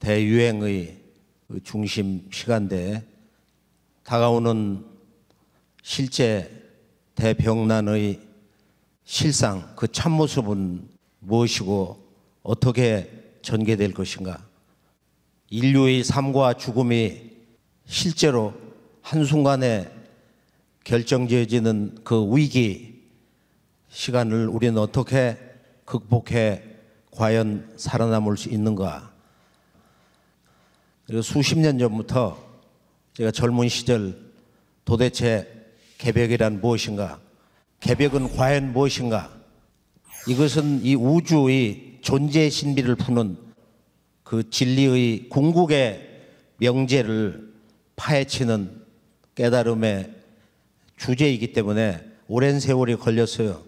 대유행의 중심 시간대에 다가오는 실제 대병난의 실상, 그 참모습은 무엇이고 어떻게 전개될 것인가? 인류의 삶과 죽음이 실제로 한순간에 결정지어지는 그 위기 시간을 우리는 어떻게 극복해 과연 살아남을 수 있는가? 그리고 수십 년 전부터 제가 젊은 시절 도대체 개벽이란 무엇인가? 개벽은 과연 무엇인가? 이것은 이 우주의 존재 신비를 푸는 그 진리의 궁극의 명제를 파헤치는 깨달음의 주제이기 때문에 오랜 세월이 걸렸어요.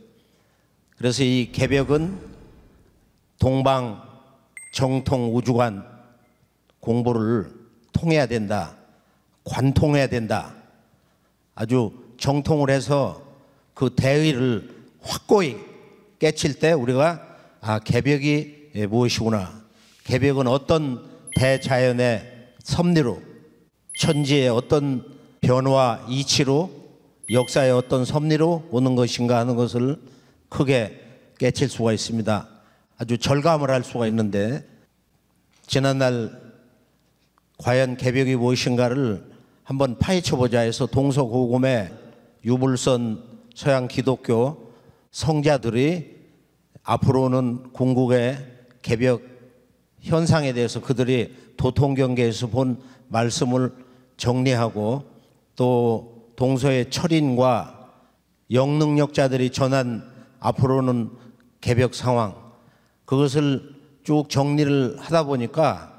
그래서 이 개벽은 동방 정통 우주관 공부를 통해야 된다. 관통해야 된다. 아주 정통을 해서 그 대의를 확고히 깨칠 때 우리가 개벽이 무엇이구나. 개벽은 어떤 대자연의 섭리로, 천지의 어떤 변화 이치로, 역사의 어떤 섭리로 오는 것인가 하는 것을 크게 깨칠 수가 있습니다. 아주 절감을 할 수가 있는데, 지난날 과연 개벽이 무엇인가를 한번 파헤쳐보자 해서 동서고금의 유물선 서양 기독교 성자들이 앞으로는 궁극의 개벽 현상에 대해서 그들이 도통경계에서 본 말씀을 정리하고, 또 동서의 철인과 영능력자들이 전한 앞으로는 개벽 상황, 그것을 쭉 정리를 하다 보니까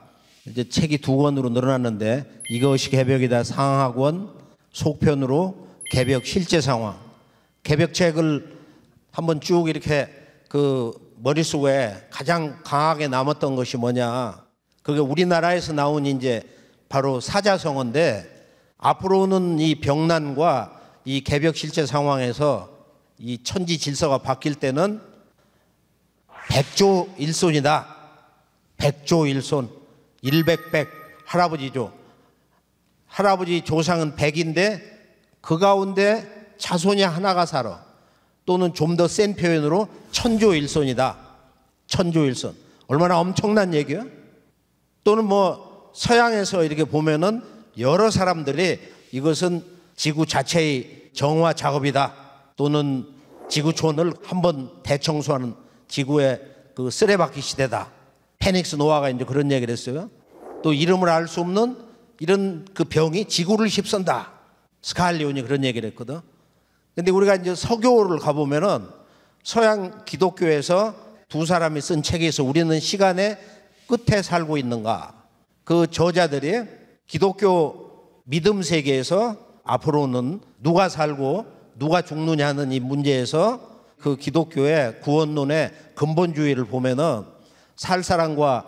이제 책이 2권으로 늘어났는데, 이것이 개벽이다 상하권, 속편으로 개벽 실제 상황. 개벽책을 한번 쭉 이렇게 그 머릿속에 가장 강하게 남았던 것이 뭐냐, 그게 우리나라에서 나온 이제 바로 사자성어인데, 앞으로는 이 병난과 이 개벽 실제 상황에서 이 천지 질서가 바뀔 때는 백조일손이다. 백조일손, 일백백, 할아버지죠. 할아버지 조상은 100인데 그 가운데 자손이 하나가 살아. 또는 좀 더 센 표현으로 천조일손이다. 천조일손. 얼마나 엄청난 얘기야? 또는 뭐 서양에서 이렇게 보면은 여러 사람들이 이것은 지구 자체의 정화 작업이다. 또는 지구촌을 한번 대청소하는 지구의 그 쓰레받기 시대다. 페닉스 노아가 이제 그런 얘기를 했어요. 또 이름을 알 수 없는 이런 그 병이 지구를 휩쓴다. 스칼리온이 그런 얘기를 했거든. 근데 우리가 이제 서교를 가보면은 서양 기독교에서 두 사람이 쓴 책에서 우리는 시간의 끝에 살고 있는가. 그 저자들이 기독교 믿음 세계에서 앞으로는 누가 살고 누가 죽느냐 하는 이 문제에서 그 기독교의 구원론의 근본주의를 보면은 살 사람과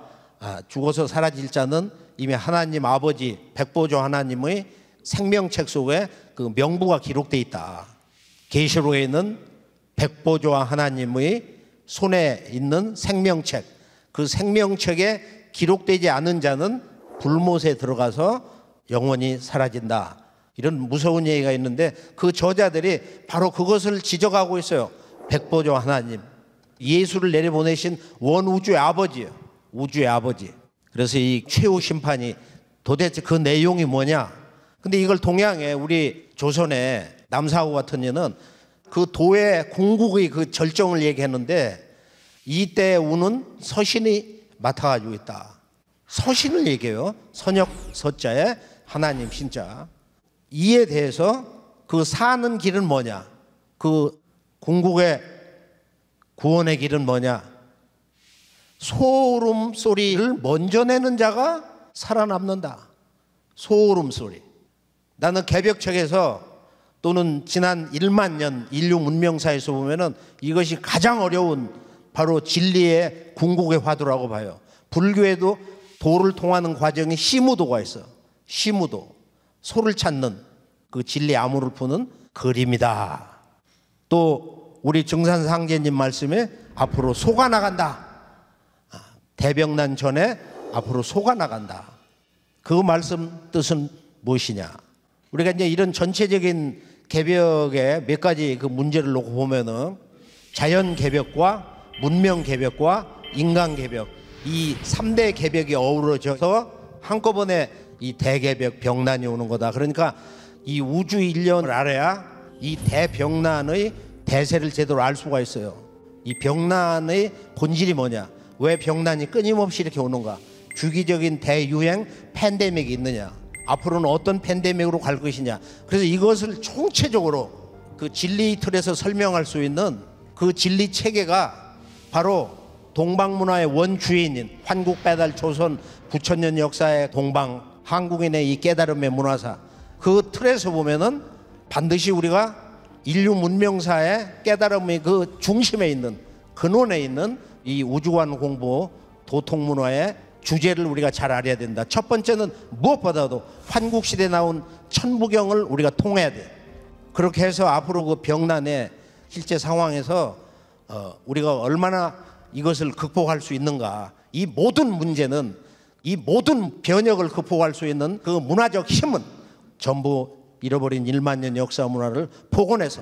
죽어서 사라질 자는 이미 하나님 아버지 백보조 하나님의 생명책 속에 그 명부가 기록되어 있다. 계시록에 있는 백보조와 하나님의 손에 있는 생명책, 그 생명책에 기록되지 않은 자는 불못에 들어가서 영원히 사라진다. 이런 무서운 얘기가 있는데 그 저자들이 바로 그것을 지적하고 있어요. 백보조 하나님, 예수를 내려보내신 원우주의 아버지예요. 우주의 아버지. 그래서 이 최후 심판이 도대체 그 내용이 뭐냐. 근데 이걸 동양에 우리 조선의 남사구 같은 이는 그 도의 궁극의 그 절정을 얘기했는데, 이때 우는 서신이 맡아가지고 있다. 서신을 얘기해요. 선역 서자에 하나님 신자. 이에 대해서 그 사는 길은 뭐냐, 그 궁극의 구원의 길은 뭐냐, 소름 소리를 먼저 내는 자가 살아남는다. 소름 소리. 나는 개벽책에서 또는 지난 1만 년 인류 문명사에서 보면은 이것이 가장 어려운 바로 진리의 궁극의 화두라고 봐요. 불교에도 도를 통하는 과정이 시무도가 있어. 시무도. 소를 찾는 그 진리 암호를 푸는 그림이다. 또 우리 증산상제님 말씀에 앞으로 소가 나간다. 대병난 전에 앞으로 속아나간다. 그 말씀 뜻은 무엇이냐? 우리가 이제 이런 전체적인 개벽의 몇 가지 그 문제를 놓고 보면은 자연 개벽과 문명 개벽과 인간 개벽, 이 3대 개벽이 어우러져서 한꺼번에 이 대개벽 병난이 오는 거다. 그러니까 이 우주 일련을 알아야 이 대병난의 대세를 제대로 알 수가 있어요. 이 병난의 본질이 뭐냐? 왜 병난이 끊임없이 이렇게 오는가? 주기적인 대유행 팬데믹이 있느냐? 앞으로는 어떤 팬데믹으로 갈 것이냐? 그래서 이것을 총체적으로 그 진리 틀에서 설명할 수 있는 그 진리 체계가 바로 동방문화의 원주인인 환국배달 조선 9,000년 역사의 동방 한국인의 이 깨달음의 문화사, 그 틀에서 보면은 반드시 우리가 인류 문명사의 깨달음의 그 중심에 있는, 근원에 있는 이 우주관 공부 도통문화의 주제를 우리가 잘 알아야 된다. 첫 번째는 무엇보다도 환국시대에 나온 천부경을 우리가 통해야 돼. 그렇게 해서 앞으로 그 병난의 실제 상황에서 우리가 얼마나 이것을 극복할 수 있는가. 이 모든 문제는, 이 모든 변혁을 극복할 수 있는 그 문화적 힘은 전부 잃어버린 1만 년 역사 문화를 복원해서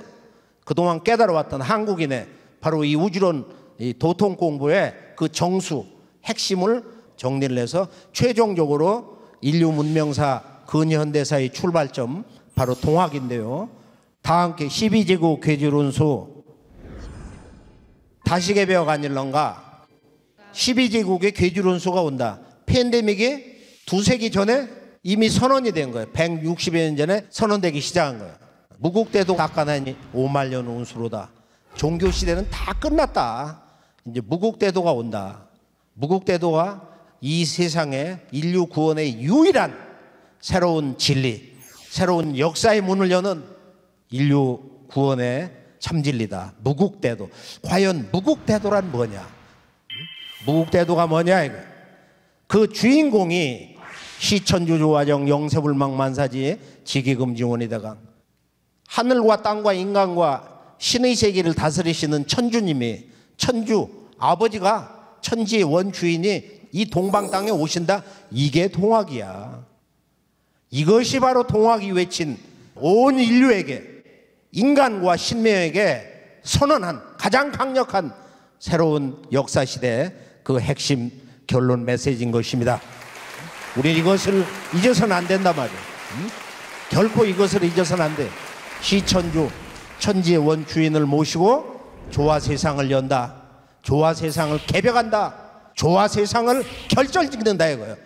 그동안 깨달아왔던 한국인의 바로 이 우주론, 이 도통 공부의 그 정수, 핵심을 정리를 해서 최종적으로 인류 문명사 근현대사의 출발점, 바로 동학인데요. 다 함께 12지구 괴질운수 다시 개벽 아닐런가? 12지국의 괴질운수가 온다. 팬데믹이 2세기 전에 이미 선언이 된 거예요. 160여 년 전에 선언되기 시작한 거예요. 무국대도 닦아내니 5만 년 운수로다. 종교시대는 다 끝났다. 이제 무국대도가 온다. 무국대도가 이 세상에 인류 구원의 유일한 새로운 진리, 새로운 역사의 문을 여는 인류 구원의 참진리다. 무국대도. 과연 무국대도란 뭐냐? 무국대도가 뭐냐 이거. 그 주인공이 시천주 조화정 영세불망 만사지의 지기금지원이다가 하늘과 땅과 인간과 신의 세계를 다스리시는 천주님이, 천주 아버지가, 천지의 원주인이 이 동방 땅에 오신다. 이게 동학이야. 이것이 바로 동학이 외친 온 인류에게, 인간과 신명에게 선언한 가장 강력한 새로운 역사시대의 그 핵심 결론 메시지인 것입니다. 우리 이것을 잊어서는 안 된단 말이에요. 결코 이것을 잊어서는 안 돼. 시천주 천지의 원주인을 모시고 조화 세상을 연다. 조화 세상을 개벽한다. 조화 세상을 결정짓는다 이거예요.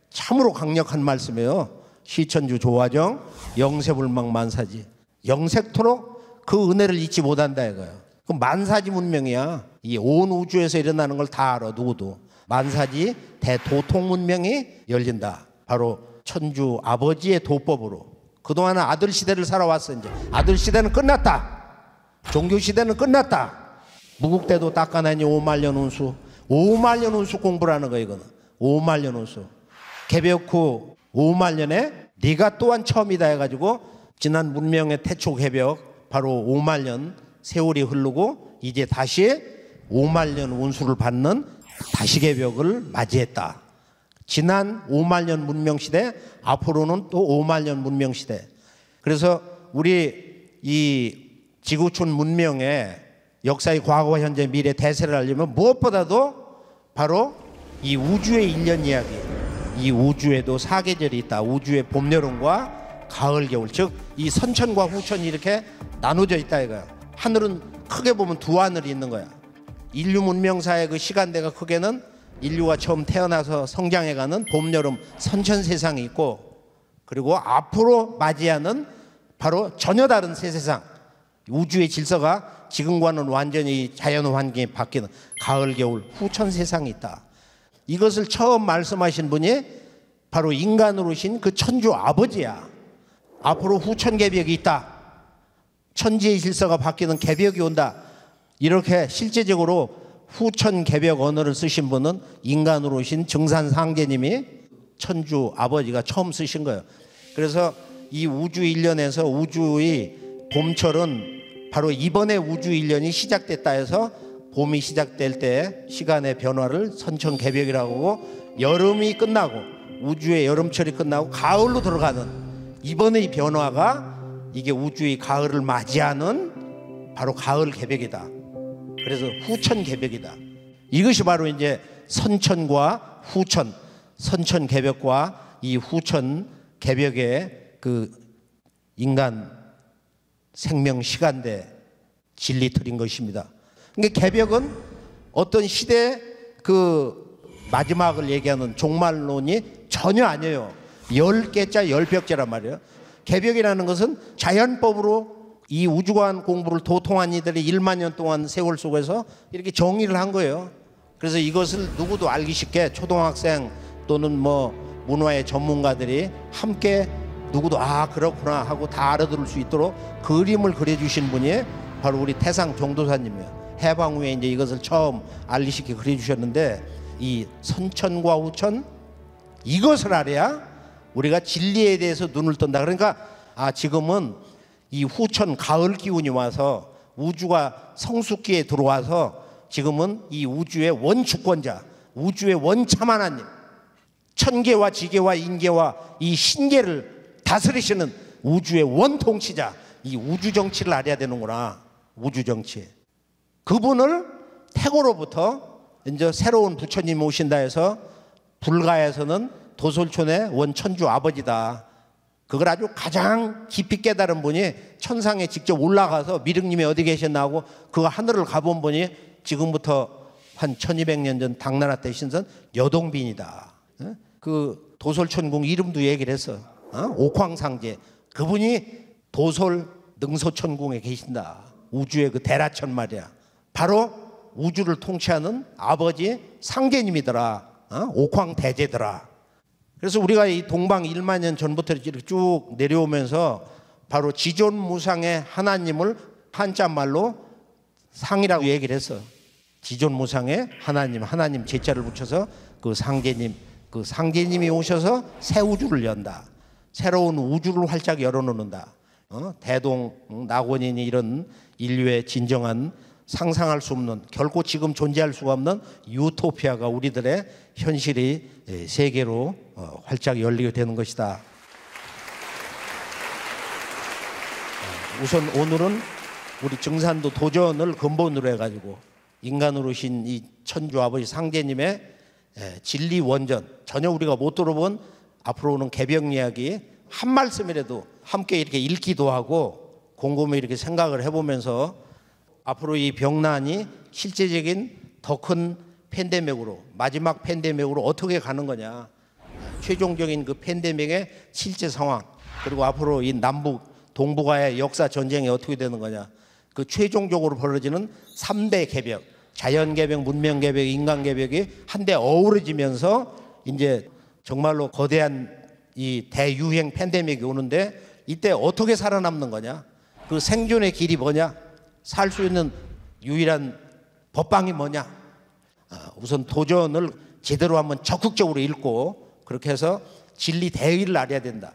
참으로 강력한 말씀이에요. 시천주 조화정 영세불망 만사지. 영색토록 그 은혜를 잊지 못한다 이거예요. 그 만사지 문명이야. 이 온 우주에서 일어나는 걸 다 알아. 누구도. 만사지 대도통 문명이 열린다. 바로 천주 아버지의 도법으로. 그동안은 아들 시대를 살아왔어. 이제 아들 시대는 끝났다. 종교 시대는 끝났다. 무국대도 닦아내니 5만 년 운수. 5만 년 운수 공부라는 거 이거는. 5만 년 운수. 개벽 후 5만 년에 네가 또한 처음이다 해가지고 지난 문명의 태초 개벽 바로 5만 년 세월이 흐르고 이제 다시 5만 년 운수를 받는 다시 개벽을 맞이했다. 지난 5만 년 문명 시대, 앞으로는 또 5만 년 문명 시대. 그래서 우리 이 지구촌 문명의 역사의 과거와 현재 미래 대세를 알려면 무엇보다도 바로 이 우주의 일년 이야기, 이 우주에도 사계절이 있다. 우주의 봄, 여름과 가을, 겨울, 즉 이 선천과 후천이 이렇게 나눠져 있다 이거야. 하늘은 크게 보면 두 하늘이 있는 거야. 인류 문명사의 그 시간대가 크게는 인류가 처음 태어나서 성장해가는 봄, 여름, 선천 세상이 있고, 그리고 앞으로 맞이하는 바로 전혀 다른 새 세상, 우주의 질서가 지금과는 완전히 자연 환경이 바뀌는 가을, 겨울, 후천 세상이 있다. 이것을 처음 말씀하신 분이 바로 인간으로 오신 그 천주 아버지야. 앞으로 후천 개벽이 있다. 천지의 질서가 바뀌는 개벽이 온다. 이렇게 실제적으로 후천 개벽 언어를 쓰신 분은 인간으로 오신 증산상제님이 천주 아버지가 처음 쓰신 거예요. 그래서 이 우주 일련에서 우주의 봄철은 바로 이번에 우주 일련이 시작됐다 해서 봄이 시작될 때 시간의 변화를 선천 개벽이라고 하고, 여름이 끝나고 우주의 여름철이 끝나고 가을로 들어가는 이번의 변화가 이게 우주의 가을을 맞이하는 바로 가을 개벽이다. 그래서 후천 개벽이다. 이것이 바로 이제 선천과 후천, 선천 개벽과 이 후천 개벽의 그 인간 생명 시간대 진리틀인 것입니다. 그러니까 개벽은 어떤 시대 그 마지막을 얘기하는 종말론이 전혀 아니에요. 10개자 10벽제란 말이에요. 개벽이라는 것은 자연법으로 이 우주관 공부를 도통한 이들이 1만 년 동안 세월 속에서 이렇게 정의를 한 거예요. 그래서 이것을 누구도 알기 쉽게 초등학생 또는 뭐 문화의 전문가들이 함께 누구도 아 그렇구나 하고 다 알아들을 수 있도록 그림을 그려주신 분이 바로 우리 태상 종도사님이에요. 해방 후에 이제 이것을 처음 알리시게 그려주셨는데 이 선천과 후천 이것을 알아야 우리가 진리에 대해서 눈을 뜬다. 그러니까 아 지금은 이 후천 가을 기운이 와서 우주가 성숙기에 들어와서 지금은 이 우주의 원주권자, 우주의 원참 하나님, 천계와 지계와 인계와 이 신계를 다스리시는 우주의 원통치자, 이 우주 정치를 알아야 되는구나. 우주 정치. 그분을 태고로부터 이제 새로운 부처님이 오신다 해서 불가에서는 도솔촌의 원천주 아버지다. 그걸 아주 가장 깊이 깨달은 분이 천상에 직접 올라가서 미륵님이 어디 계셨나 하고 그 하늘을 가본 분이 지금부터 한 1200년 전 당나라 때 신선 여동빈이다. 그 도솔천궁 이름도 얘기를 했어. 옥황상제. 그분이 도솔 능소천궁에 계신다. 우주의 그 대라천 말이야. 바로 우주를 통치하는 아버지 상제님이더라. 옥황대제더라. 그래서 우리가 이 동방 1만 년 전부터 이렇게 쭉 내려오면서 바로 지존무상의 하나님을 한자말로 상이라고 얘기를 했어. 지존무상의 하나님, 하나님 제자를 붙여서 그 상제님, 그 상제님이 오셔서 새 우주를 연다. 새로운 우주를 활짝 열어놓는다. 대동, 낙원이니 이런 인류의 진정한 상상할 수 없는 결코 지금 존재할 수가 없는 유토피아가 우리들의 현실이 세계로 활짝 열리게 되는 것이다. 우선 오늘은 우리 증산도 도전을 근본으로 해가지고 인간으로 오신 이 천주 아버지 상제님의 진리 원전 전혀 우리가 못 들어본 앞으로 오는 개벽 이야기 한 말씀이라도 함께 이렇게 읽기도 하고 곰곰이 이렇게 생각을 해보면서 앞으로 이 병난이 실제적인 더 큰 팬데믹으로 마지막 팬데믹으로 어떻게 가는 거냐, 최종적인 그 팬데믹의 실제 상황, 그리고 앞으로 이 남북 동북아의 역사 전쟁이 어떻게 되는 거냐, 그 최종적으로 벌어지는 3대 개벽, 자연 개벽, 문명 개벽, 인간 개벽이 한데 어우러지면서 이제 정말로 거대한 이 대유행 팬데믹이 오는데 이때 어떻게 살아남는 거냐, 그 생존의 길이 뭐냐, 살 수 있는 유일한 법방이 뭐냐. 우선 도전을 제대로 한번 적극적으로 읽고 그렇게 해서 진리 대의를 알아야 된다.